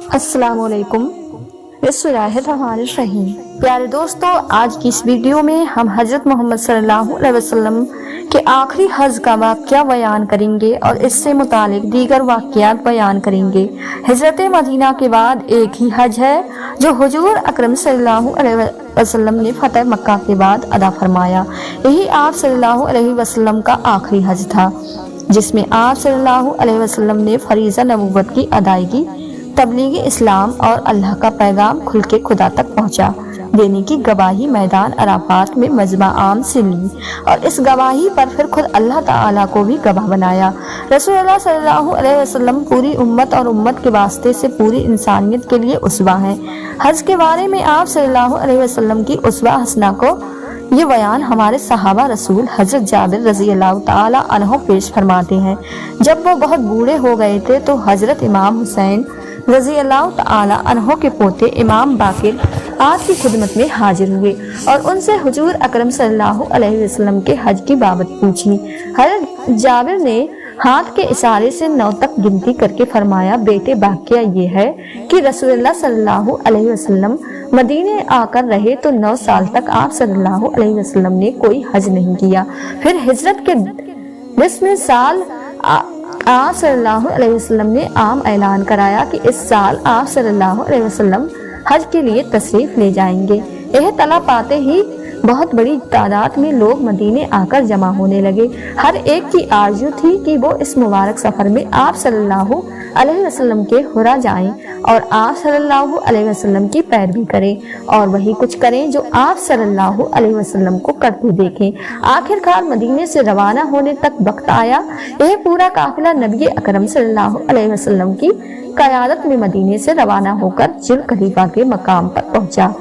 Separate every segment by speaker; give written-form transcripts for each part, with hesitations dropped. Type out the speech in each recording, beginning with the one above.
Speaker 1: अस्सलाम वालेकुम। बिस्मिल्लाहिर्रहमानिर्रहीम। प्यारे दोस्तों, आज की इस वीडियो में हम हजरत मोहम्मद सल्लल्लाहु अलैहि वसल्लम के आखिरी हज का वाक़या बयान करेंगे और इससे मुतालिक दीगर वाक़यात बयान करेंगे। हिजरत मदीना के बाद एक ही हज है जो हुजूर अकरम सल्लल्लाहु अलैहि वसल्लम ने फतह मक्का के बाद अदा फरमाया। यही आप सल्लल्लाहु अलैहि वसल्लम का आखिरी हज था जिसमें आप सल्लल्लाहु अलैहि वसल्लम ने फरीज़ा नबुव्वत की अदायगी, तबलीग इस्लाम और अल्लाह का पैगाम खुल के खुदा तक पहुंचा देने की गवाही मैदान अराफात में मजमा आम से ली और इस गवाही पर फिर खुद अल्लाह ताला को भी गवाह बनाया। रसूलुल्लाह सल्लल्लाहु अलैहि वसल्लम पूरी उम्मत और उम्मत के वास्ते से पूरी इंसानियत के लिए उसवा है। हज के बारे में आप सल्लल्लाहु अलैहि वसल्लम की उसवा हसना को ये बयान हमारे सहाबा रसूल हजरत जाबिर रज़ी अल्लाह ताला अन्हु पेश फरमाते हैं। जब वो बहुत बूढ़े हो गए थे तो हजरत इमाम हुसैन रज़ी अल्लाह ताला अन्हु के पोते इमाम बाकिर आपकी खिदमत में हाजिर हुए और उनसे हुजूर अकरम सल्लल्लाहु अलैहि वसल्लम के हज की बाबत पूछी। हजरत जाबिर ने हाथ के इशारे से 9 तक गिनती करके फरमाया, बेटे वाक़या ये है कि रसूलुल्लाह सल्लल्लाहु अलैहि वसल्लम मदीने आकर रहे तो 9 साल तक आप सल्लल्लाहु अलैहि वसल्लम ने कोई हज नहीं किया। फिर हिजरत के 20वें साल आप सल्लल्लाहु अलैहि वसल्लम ने आम ऐलान कराया कि इस साल आप सल्लल्लाहु अलैहि वसल्लम हज के लिए तशरीफ ले जाएंगे। यह तला पाते ही बहुत बड़ी तादाद में लोग मदीने आकर जमा होने लगे। हर एक की आरज़ू थी कि वो इस मुबारक सफर में आप सल्लल्लाहु अलैहि वसल्लम के हुरा जाएं और आप सल्लल्लाहु अलैहि वसल्लम की पैरवी करें और वही कुछ करें जो आप सल्लल्लाहु अलैहि वसल्लम को करते देखें। आखिरकार मदीने से रवाना होने तक वक्त आया। यह पूरा काफिला नबी अकरम सल्लल्लाहु अलैहि वसल्लम की क़यादत में मदीने से रवाना होकर जुल खलीफा के मकाम पर पहुंचा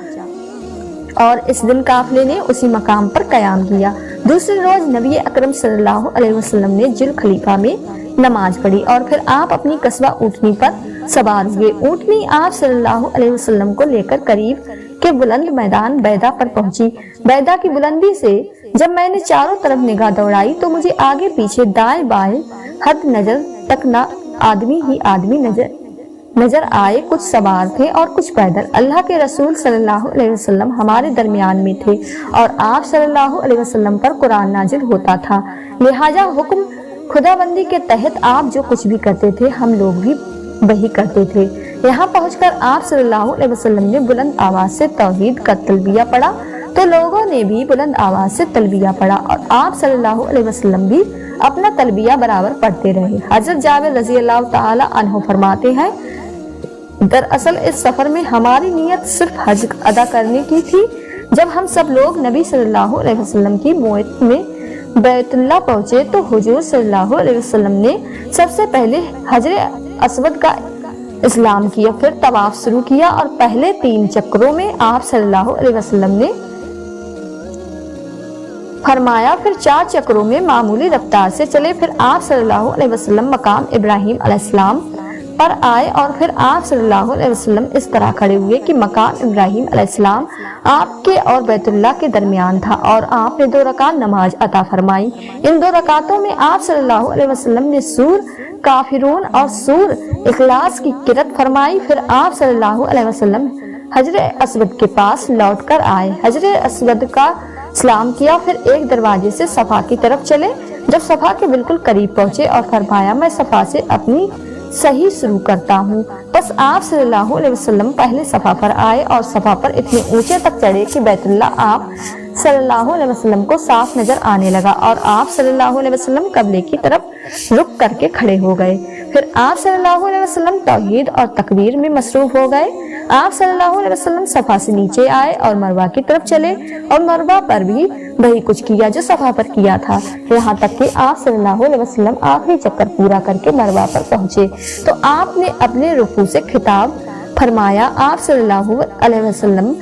Speaker 1: और इस दिन काफिले ने उसी मकाम पर कयाम किया। दूसरे रोज नबी अकरम सल्लल्लाहु अलैहि वसल्लम ने जुल खलीफा में नमाज पढ़ी और फिर आप अपनी कस्बा ऊँटनी पर सवार हुए। ऊँटनी आप सल्लल्लाहु अलैहि वसल्लम को लेकर करीब के बुलंद मैदान बैदा पर पहुंची। बैदा की बुलंदी से जब मैंने चारों तरफ निगाह दौड़ाई तो मुझे आगे पीछे दाएं बाएं हद नजर तक न आदमी ही आदमी नजर आए। कुछ सवार थे और कुछ पैदल। अल्लाह के रसूल सल्लल्लाहु अलैहि वसल्लम हमारे दरमियान में थे और आप सल्लल्लाहु अलैहि वसल्लम पर कुरान नाजिल होता था। लिहाजा हुक्म खुदाबंदी के तहत आप जो कुछ भी करते थे हम लोग भी वही करते थे। यहाँ पहुंचकर आप सल्लल्लाहु अलैहि वसल्लम ने बुलंद आवाज से तौहीद का तलबिया पढ़ा तो लोगों ने भी बुलंद आवाज से तलबिया पढ़ा और आप सल्लल्लाहु अलैहि वसल्लम भी अपना तलबिया बराबर पढ़ते रहे। हजरत जाबिर रज़ी अल्लाह ताला अन्हु फरमाते हैं, दरअसल इस सफर में हमारी नियत सिर्फ हज अदा करने की थी। जब हम सब लोग नबी सल्लल्लाहु अलैहि वसल्लम की मोयत में बैतुल्लाह पहुंचे तो हुजूर सल्लल्लाहु अलैहि वसल्लम ने सबसे पहले हजरे अस्वद का इस्लाम किया, फिर तवाफ शुरू किया और पहले 3 चक्रों में आप सल्लल्लाहु अलैहि वसल्लम ने फरमाया, फिर 4 चक्रों में मामूली रफ्तार से चले। फिर आप सल्लल्लाहु अलैहि वसल्लम मकाम इब्राहिम अलैहिस्सलाम पर आए और फिर आप सल्लल्लाहु अलैहि वसल्लम इस तरह खड़े हुए कि मकाम इब्राहिम अलैहिस्सलाम आपके और बैतुल्लाह के दरमियान था और आपने 2 रकात नमाज अता फरमाई। इन 2 रकातों में आप सल्लल्लाहु अलैहि वसल्लम ने सूर काफिरून और सूर इखलास की किरत फरमाई। फिर आप सल्लल्लाहु अलैहि वसल्लम हजरे अस्वद के पास लौट कर आए, हजरे अस्वद का सलाम किया, फिर एक दरवाजे से सफा की तरफ चले। जब सफा के बिल्कुल करीब पहुंचे और फरमाया, मैं सफा से अपनी सही शुरू करता हूँ। बस आप सल्लल्लाहु अलैहि वसल्लम पहले सफा पर आए और सफा पर इतने ऊंचे तक चढ़े कि बैतुल्लाह आप सल्लल्लाहु अलैहि वसल्लम को साफ नजर आने लगा और आप सल्लल्लाहु अलैहि वसल्लम क़िबले की तरफ रुक करके खड़े हो गए। फिर आप सल्लल्लाहु अलैहि वसल्लम तौहीद और तकबीर में मसरूफ हो गए। आप सल्लल्लाहु अलैहि वसल्लम सफा से नीचे आए और मरवा की तरफ चले और मरवा पर भी वही कुछ किया जो सफा पर किया था, यहाँ तक कि आप सल्लल्लाहु अलैहि वसल्लम आखिरी चक्कर पूरा करके मरवा पर पहुंचे तो आपने अपने रुकू से खिताब फरमाया। आप सल्लल्लाहु अलैहि वसल्लम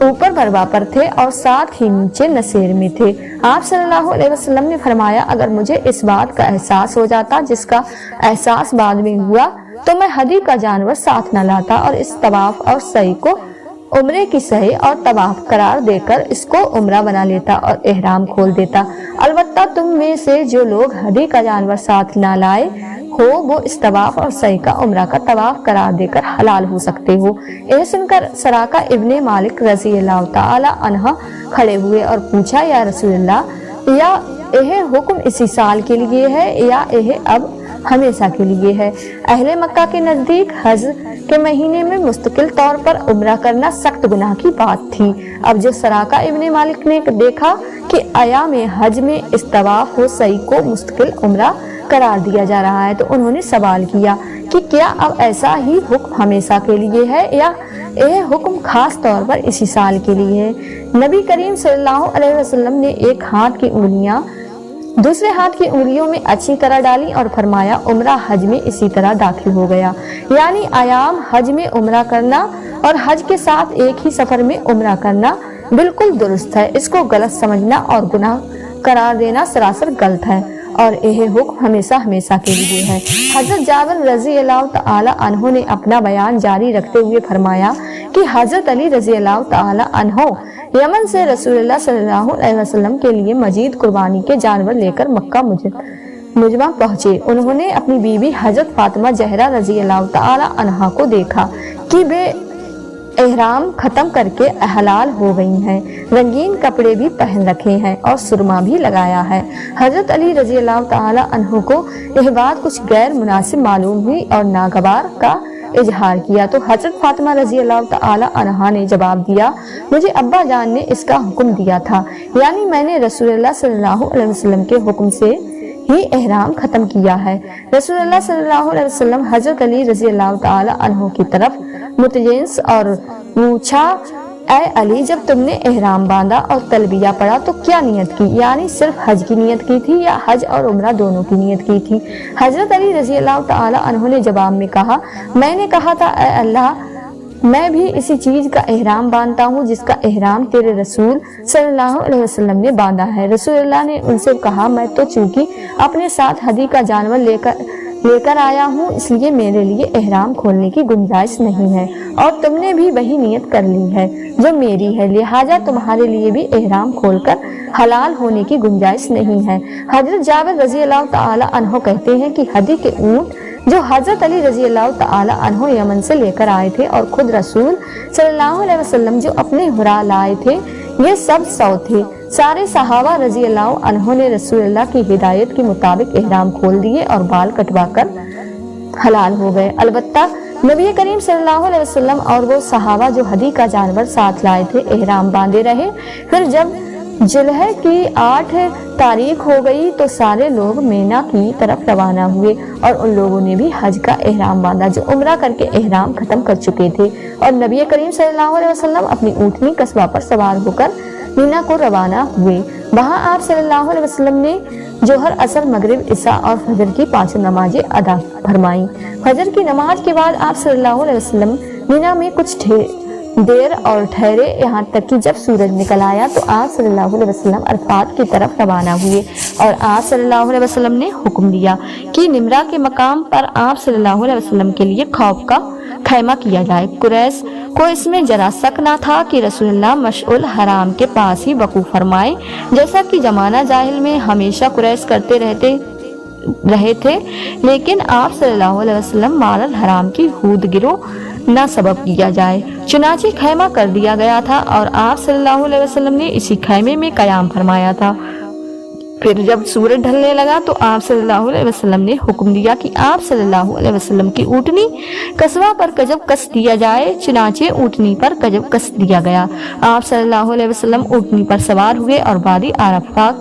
Speaker 1: ऊपर मरवा पर थे और साथ ही नीचे नसेर में थे। आप सल्लल्लाहु अलैहि वसल्लम ने फरमाया, अगर मुझे इस बात का एहसास हो जाता जिसका एहसास बाद में हुआ तो मैं हदी का जानवर साथ न लाता और इस तवाफ और सही को उम्रे की सही और तवाफ करार देकर इसको उम्रा बना लेता और एहराम खोल देता। अलबत्ता البتہ تم میں سے جو لوگ ہدی کا جانور ساتھ نہ لائے ہو وہ اس طواف اور سعی کا عمرہ کا طواف قرار دے کر حلال ہو سکتے ہو۔ یہ سن کر سراقہ ابن مالک رضی اللہ تعالی عنہ کھڑے ہوئے اور پوچھا، یا رسول اللہ، یا یہ حکم اسی سال کے لیے ہے یا یہ اب ہمیشہ کے لیے ہے؟ اہل مکہ کے نزدیک حج کے مہینے میں مستقل طور پر عمرہ کرنا سخت گناہ کی بات تھی۔ اب جو سراقہ ابن مالک نے دیکھا کہ ایام حج میں اس طواف و سعی کو مستقل عمرہ قرار دیا جا رہا ہے تو انہوں نے سوال کیا کہ کیا اب ایسا ہی حکم ہمیشہ کے لیے ہے یا یہ حکم خاص طور پر اسی سال کے لیے ہے؟ نبی کریم صلی اللہ علیہ وسلم نے ایک ہاتھ کی انگلیاں دوسرے ہاتھ کی انگلیوں میں اچھی طرح ڈالی اور فرمایا، عمرہ حج میں اسی طرح داخل ہو گیا، یعنی ایام حج میں عمرہ کرنا اور حج کے ساتھ ایک ہی سفر میں عمرہ کرنا بالکل درست ہے۔ اس کو غلط سمجھنا اور گناہ قرار دینا سراسر غلط ہے، اور یہ حکم ہمیشہ کے لیے ہے۔ حضرت جابر رضی اللہ تعالی عنہ نے اپنا بیان جاری رکھتے ہوئے فرمایا کہ حضرت علی رضی اللہ تعالی عنہ یمن سے رسول اللہ صلی اللہ علیہ وسلم کے لیے مزید قربانی کے جانور لے کر مکہ مجمع پہنچے۔ انہوں نے اپنی بیوی حضرت فاطمہ زہرا رضی اللہ تعالی عنہا کو دیکھا کہ بے احرام ختم کر کے حلال ہو گئی ہیں، رنگین کپڑے بھی پہن رکھے ہیں اور سرما بھی لگایا ہے۔ حضرت علی رضی اللہ تعالی عنہ کو یہ بات کچھ غیر مناسب معلوم ہوئی اور ناگوار کا اظہار کیا تو حضرت فاطمہ رضی اللہ تعالی عنہا نے جواب دیا، مجھے ابا جان نے اس کا حکم دیا تھا، یعنی میں نے رسول اللہ صلی اللہ علیہ وسلم کے حکم سے ہی احرام ختم کیا ہے۔ رسول اللہ صلی اللہ علیہ وسلم حضرت علی رضی اللہ تعالی عنہ کی طرف متجنس اور پوچھا، اے علی، جب تم نے احرام باندھا اور تلبیہ پڑھا تو کیا نیت کی؟ یعنی صرف حج کی نیت کی تھی یا حج اور عمرہ دونوں کی نیت کی تھی؟ حضرت علی رضی اللہ تعالی عنہ نے جواب میں کہا، میں نے کہا تھا، اے اللہ، میں بھی اسی چیز کا احرام باندھتا ہوں جس کا احرام تیرے رسول صلی اللہ علیہ وسلم نے باندھا ہے۔ رسول اللہ نے ان سے کہا، میں تو چونکہ اپنے ساتھ ہدی کا جانور لے کر آیا ہوں اس لیے میرے لیے احرام کھولنے کی گنجائش نہیں ہے، اور تم نے بھی وہی نیت کر لی ہے جو میری ہے، لہٰذا تمہارے لیے بھی احرام کھول کر حلال ہونے کی گنجائش نہیں ہے۔ حضرت جابر رضی اللہ تعالی عنہ کہتے ہیں کہ ہدی کے اونٹ جو حضرت علی رضی اللہ تعالی عنہ یمن سے لے کر آئے تھے اور خود رسول صلی اللہ علیہ وسلم جو اپنے ہرا لائے تھے، یہ سب 100 تھے۔ سارے صحابہ رضی اللہ عنہ نے رسول اللہ کی ہدایت کے مطابق احرام کھول دیے اور بال کٹوا کر حلال ہو گئے۔ البتہ نبی کریم صلی اللہ علیہ وسلم اور وہ صحابہ جو ہدی کا جانور ساتھ لائے تھے احرام باندھے رہے۔ پھر جب ذوالحجہ کی 8 تاریخ ہو گئی تو سارے لوگ مینا کی طرف روانہ ہوئے اور ان لوگوں نے بھی حج کا احرام باندھا جو عمرہ کر کے احرام ختم کر چکے تھے، اور نبی کریم صلی اللہ علیہ وسلم اپنی اونٹنی قصبہ پر سوار ہو کر مینا کو روانہ ہوئے۔ وہاں آپ صلی اللہ علیہ وسلم نے ظہر، عصر، مغرب، عشاء اور فجر کی 5 نمازیں ادا فرمائیں۔ فجر کی نماز کے بعد آپ صلی اللہ علیہ وسلم مینا میں کچھ دیر اور ٹھہرے، یہاں تک کہ جب سورج نکل آیا تو آپ صلی اللہ علیہ وسلم عرفات کی طرف روانہ ہوئے، اور آپ صلی اللہ علیہ وسلم نے حکم دیا کہ نمرہ کے مقام پر آپ صلی اللہ علیہ وسلم کے لیے خوف کا خیمہ کیا جائے۔ قریش کو اس میں ذرا شک نہ تھا کہ رسول اللہ مشعل حرام کے پاس ہی وقوف فرمائے، جیسا کہ زمانہ جاہل میں ہمیشہ قریش کرتے رہے تھے، لیکن آپ صلی اللہ علیہ وسلم مال الحرام کی ہود گرو نہ سبب کیا جائے، چنانچہ خیمہ کر دیا گیا تھا اور آپ صلی اللہ علیہ وسلم نے اسی خیمے میں قیام فرمایا تھا۔ پھر جب سورج ڈھلنے لگا تو آپ صلی اللہ علیہ وسلم نے حکم دیا کہ آپ صلی اللہ علیہ وسلم کی اونٹنی قصبہ پر کجب کس دیا جائے، چنانچہ اونٹنی پر کجب کس دیا گیا۔ آپ صلی اللہ علیہ وسلم اونٹنی پر سوار ہوئے اور وادی عرفہ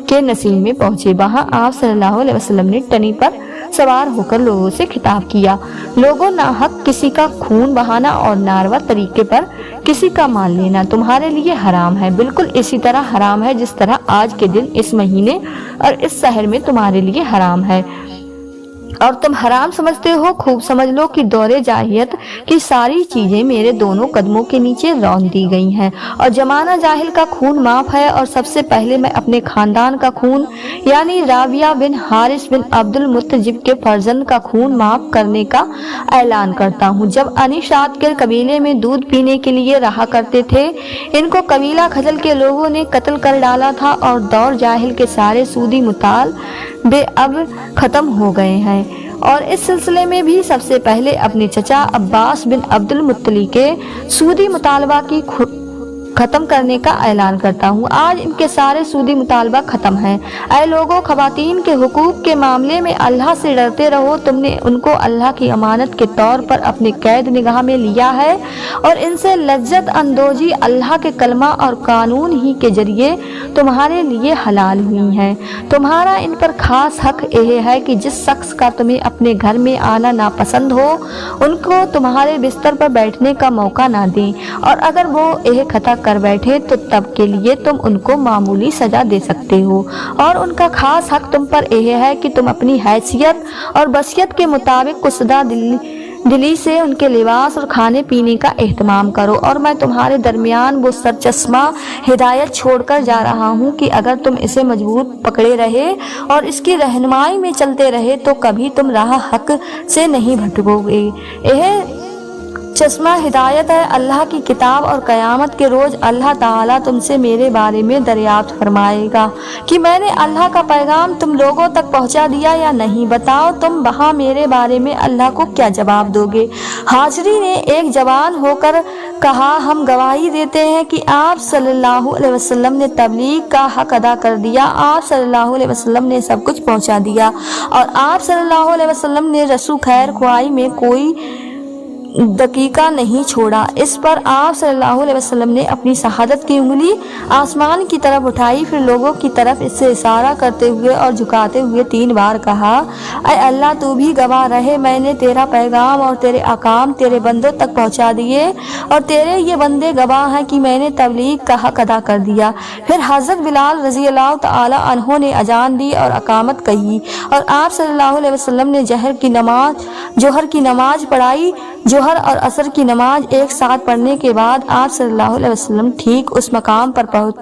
Speaker 1: کے نسیم میں پہنچے۔ وہاں آپ صلی اللہ علیہ وسلم نے ٹنی پر سوار ہو کر لوگوں سے خطاب کیا، لوگوں، ناحق کسی کا خون بہانا اور ناروا طریقے پر کسی کا مال لینا تمہارے لیے حرام ہے، بالکل اسی طرح حرام ہے جس طرح آج کے دن، اس مہینے اور اس شہر میں تمہارے لیے حرام ہے۔ और तुम हराम समझते हो, खूब समझ लो कि दौरे जाहिलियत की सारी चीजें मेरे दोनों कदमों के नीचे रौंद दी गई हैं और जमाना जाहिल का खून माफ है। और सबसे पहले मैं अपने खानदान का खून यानी राबिया बिन हारिस बिन अब्दुल मुत्तजिब के फर्जंद का खून माफ करने का ऐलान करता हूँ। जब अनिशात के कबीले में दूध पीने के लिए रहा करते थे, इनको कबीला खजल के लोगों ने कत्ल कर डाला था और दौर जाहिल के सारे सूदी मुतालबे अब खत्म हो गए हैं। और इस सिलसिले में भी सबसे पहले अपने चचा अब्बास बिन अब्दुल मुत्तलिब के सूदी मुतालबा की खत्म करने का ऐलान करता हूँ। आज इनके सारे सूदी मुतालबा खत्म हैं। ऐ लोगों, खवातीन के हुकूक के मामले में अल्लाह से डरते रहो। तुमने उनको अल्लाह की अमानत के तौर पर अपने कैद निगाह में लिया है और इनसे लज्जत अंदोजी अल्लाह के कलमा और कानून ही के जरिए तुम्हारे लिए हलाल हुई है। तुम्हारा इन पर खास हक यह है कि जिस शख्स का तुम्हें अपने घर में आना नापसंद हो, उनको तुम्हारे बिस्तर पर बैठने का मौका ना दें, और अगर वो यह खता कर बैठे तो तब के लिए तुम उनको मामूली सजा दे सकते हो। और उनका खास हक तुम पर यह है कि तुम अपनी हैसियत और बसियत के मुताबिक कुसदा दिली से उनके लिबास और खाने पीने का एहतमाम करो। और मैं तुम्हारे दरमियान वो सरचश्मा हिदायत छोड़कर जा रहा हूँ कि अगर तुम इसे मजबूत पकड़े रहे और इसकी रहनुमाई में चलते रहे तो कभी तुम राह हक से नहीं भटकोगे। यह चश्मा हिदायत है अल्लाह की किताब, और क़यामत के रोज़ अल्लाह ताला तुमसे मेरे बारे में दरियाफ्त फरमाएगा कि मैंने अल्लाह का पैगाम तुम लोगों तक पहुंचा दिया या नहीं। बताओ तुम वहाँ मेरे बारे में अल्लाह को क्या जवाब दोगे। हाजरी ने एक जवान होकर कहा, हम गवाही देते हैं कि आप सल्लल्लाहु अलैहि वसल्लम ने तबलीग का हक अदा कर दिया। आप सल्लल्लाहु अलैहि वसल्लम ने सब कुछ पहुंचा दिया और आप सल्लल्लाहु अलैहि वसल्लम ने रसू खैर ख्वाही में कोई दकीका नहीं छोड़ा। इस पर आप सल्लल्लाहु अलैहि वसल्लम ने अपनी शहादत की उंगली आसमान की तरफ उठाई, फिर लोगों की तरफ इससे इशारा करते हुए और झुकाते हुए 3 बार कहा, ऐ अल्लाह तू भी गवाह रहे, मैंने तेरा पैगाम और तेरे अकाम तेरे बंदों तक पहुंचा दिए और तेरे ये बंदे गवाह हैं कि मैंने तबलीग का हक अदा कर दिया। फिर हज़रत बिलाल रज़ी अल्लाह तआला अन्हु ने अजान दी और अकामत कही और आप सल्लल्लाहु अलैहि वसल्लम ने जोहर की नमाज पढ़ाई। जोहर और असर की नमाज एक साथ पढ़ने के बाद आप सल्लल्लाहु अलैहि वसल्लम ठीक उस मकाम पर पहुंच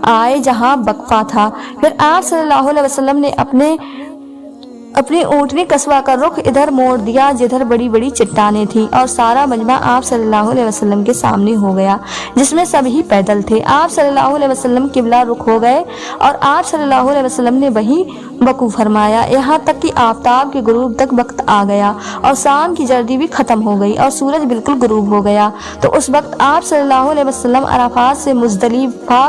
Speaker 1: आए जहां वक्फा था। फिर आप सल्लल्लाहु अलैहि वसल्लम ने अपनी ऊँटनी कस्बा का रुख इधर मोड़ दिया जिधर बड़ी बड़ी चट्टानें थीं और सारा मजमा आप सल्लल्लाहु अलैहि वसल्लम के सामने हो गया, जिसमें सभी पैदल थे। आप सल्लल्लाहु अलैहि वसल्लम किबला रुख हो गए और आप सल्लल्लाहु अलैहि वसल्लम ने वहीं वकू फरमाया, यहाँ तक कि आफताब के गुरूब तक वक्त आ गया और शाम की जर्दी भी खत्म हो गई और सूरज बिल्कुल गुरूब हो गया। तो उस वक्त आप सल्लल्लाहु अलैहि वसल्लम अराफात से मुज़दलिफा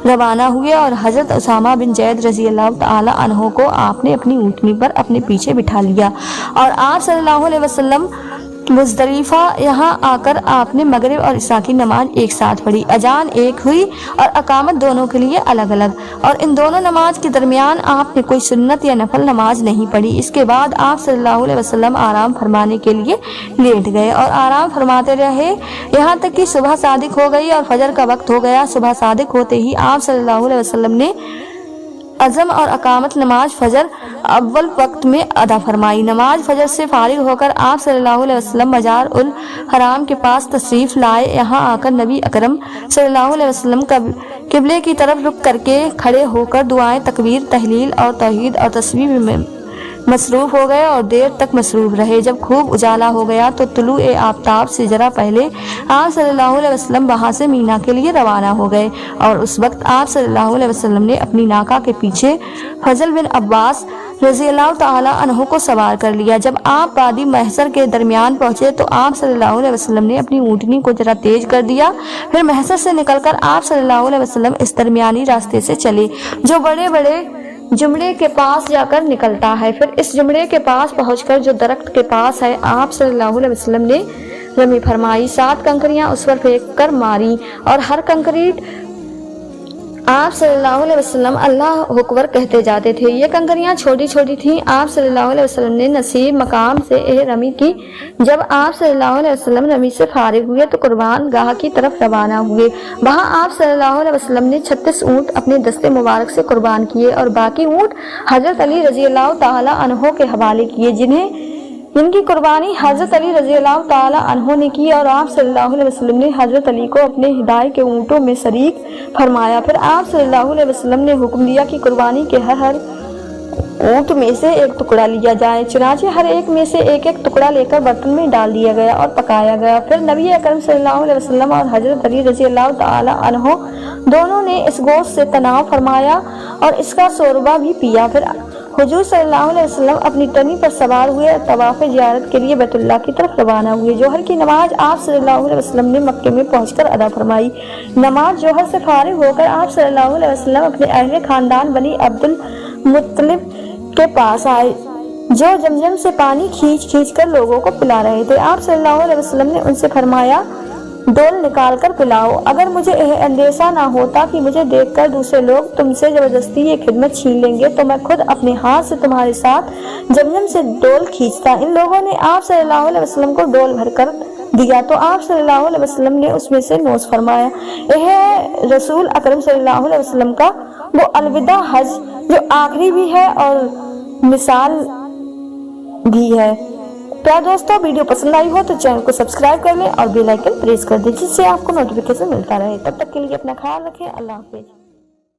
Speaker 1: रवाना हुए और हज़रत उसामा बिन ज़ैद रज़ी अल्लाह तआला अन्हु को आपने अपनी ऊँटनी पर अपने पीछे बिठा लिया और आप सल्लल्लाहु अलैहि वसल्लम मुज़दलिफा यहाँ आकर आपने मगरिब और इशा की नमाज एक साथ पढ़ी। अजान एक हुई और अकामत दोनों के लिए अलग अलग, और इन दोनों नमाज के दरमियान आपने कोई सुन्नत या नफल नमाज नहीं पढ़ी। इसके बाद आप सल्लल्लाहु अलैहि वसल्लम आराम फरमाने के लिए लेट गए और आराम फरमाते रहे यहाँ तक कि सुबह सादिक हो गई और फजर का वक्त हो गया। सुबह सादिक होते ही आप सल्लल्लाहु अलैहि वसल्लम ने अज़म और अकामत नमाज फजर अव्वल वक्त में अदा फरमाई। नमाज फजर से फारिग होकर आप सल्लल्लाहु अलैहि वसल्लम मजार उल हराम के पास तशरीफ लाए। यहाँ आकर नबी अकरम सल्लल्लाहु अलैहि वसल्लम किबले की तरफ रुख करके खड़े होकर दुआएं तकबीर तहलील और तौहीद और तस्बीह में मसरूफ़ हो गए और देर तक मसरूफ़ रहे। जब खूब उजाला हो गया तो तुलूए आफताब से जरा पहले आप सल्लल्लाहु अलैहि वसल्लम वहाँ से मीना के लिए रवाना हो गए और उस वक्त आप सल्लल्लाहु अलैहि वसल्लम ने अपनी नाका के पीछे फजल बिन अब्बास रज़ी अल्लाह तआला अन्हु को सवार कर लिया। जब आप वादी महसर के दरमियान पहुँचे तो आप सल्लल्लाहु अलैहि वसल्लम ने अपनी ऊँटनी को जरा तेज कर दिया। फिर महसर से निकलकर आप सल्लल्लाहु अलैहि वसल्लम इस दरमियानी रास्ते से चले जो बड़े बड़े जुमड़े के पास जाकर निकलता है। फिर इस जुमड़े के पास पहुंचकर जो दरख्त के पास है आप सल्लल्लाहु अलैहि वसल्लम ने रमी फरमाई। 7 कंकरियां उस पर फेंक कर मारी और हर कंकरी آپ صلی اللہ علیہ وسلم اللہ اکبر کہتے جاتے تھے۔ یہ کنکریاں چھوٹی چھوٹی تھیں۔ آپ صلی اللہ علیہ وسلم نے نصیب مقام سے رمی کی۔ جب آپ صلی اللہ علیہ وسلم رمی سے فارغ ہوئے تو قربان گاہ کی طرف روانہ ہوئے۔ وہاں آپ صلی اللہ علیہ وسلم نے 36 اونٹ اپنے دستے مبارک سے قربان کیے اور باقی اونٹ حضرت علی رضی اللہ تعالی عنہ کے حوالے کیے، جن کی قربانی حضرت علی رضی اللہ تعالی عنہ نے کی، اور آپ صلی اللہ علیہ وسلم نے حضرت علی کو اپنے ہدایے کے اونٹوں میں شریک فرمایا۔ پھر آپ صلی اللہ علیہ وسلم نے حکم دیا کہ قربانی کے ہر اونٹ میں سے ایک ٹکڑا لیا جائے، چنانچہ ہر ایک میں سے ایک ایک ٹکڑا لے کر برتن میں ڈال دیا گیا اور پکایا گیا۔ پھر نبی اکرم صلی اللہ علیہ وسلم اور حضرت علی رضی اللہ تعالی عنہ دونوں نے اس گوشت سے تناول فرمایا اور اس کا شوربہ بھی پیا۔ پھر حضور صلی اللہ علیہ وسلم اپنی ٹنی پر سوار ہوئے اور طواف زیارت کے لیے بیت اللہ کی طرف روانہ ہوئے۔ جوہر کی نماز آپ صلی اللہ علیہ وسلم نے مکے میں پہنچ کر ادا فرمائی۔ نماز جوہر سے فارغ ہو کر آپ صلی اللہ علیہ وسلم اپنے اہل خاندان بنی عبد المطلب کے پاس آئے، جو زمزم سے پانی کھینچ کھینچ کر لوگوں کو پلا رہے تھے۔ آپ صلی اللہ علیہ وسلم نے ان سے فرمایا، ڈول نکال کر پلاؤ۔ اگر مجھے اندیشہ نہ ہوتا کہ مجھے دیکھ کر دوسرے لوگ تم سے زبردستی یہ خدمت چھین لیں گے تو میں خود اپنے ہاتھ سے تمہارے ساتھ زمزم سے ڈول کھینچتا۔ ان لوگوں نے آپ صلی اللہ علیہ وسلم کو ڈول بھر کر دیا تو آپ صلی اللہ علیہ وسلم نے اس میں سے نوش فرمایا۔ یہ ہے رسول اکرم صلی اللہ علیہ وسلم کا وہ الوداع حج جو آخری بھی ہے اور مثال بھی ہے۔ تو دوستو، ویڈیو پسند آئی ہو تو چینل کو سبسکرائب کر لیں اور بیل آئیکن پریس کر دیں، جس سے آپ کو نوٹیفیکیشن ملتا رہے۔ تب تک کے لیے اپنا خیال رکھیں۔ اللہ حافظ۔